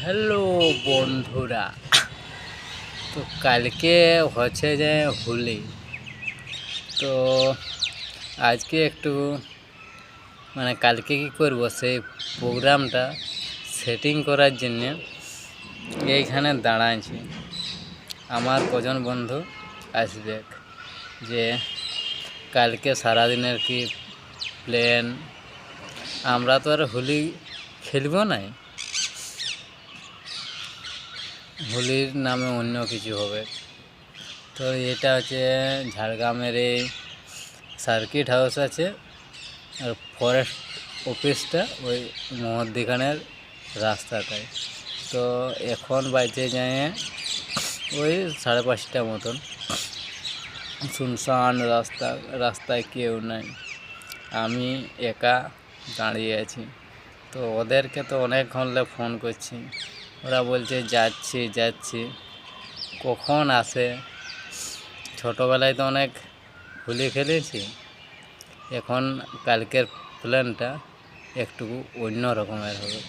Hello বন্ধুরা, তো কালকে হচ্ছে যে হোলি। তো আজকে একটু কালকে কি করব সেই প্রোগ্রামটা সেটিং করার জন্য এইখানে দাঁড়াইছি। আমার কজন বন্ধু আসবে, যে কালকে সারাদিনের কি প্ল্যান। আমরা তো আর হোলি খেলবো না, হোলির নামে অন্য কিছু হবে। তো এটা হচ্ছে ঝাড়গ্রামের এই সার্কিট হাউস আছে, আর ফরেস্ট অফিসটা ওই মহদ্দিখানের রাস্তাটায়। তো এখন বাজে যায় ওই 5:30 মতন। শুনশান রাস্তায় কেউ নাই, আমি একা দাঁড়িয়ে আছি। তো ওদেরকে তো অনেকক্ষণ ফোন করছি, ওরা বলছে যাচ্ছি, কখন আসে। ছোটোবেলায় তো অনেক হোলি খেলেছি, এখন কালকের প্ল্যানটা একটু অন্য রকমের হবে।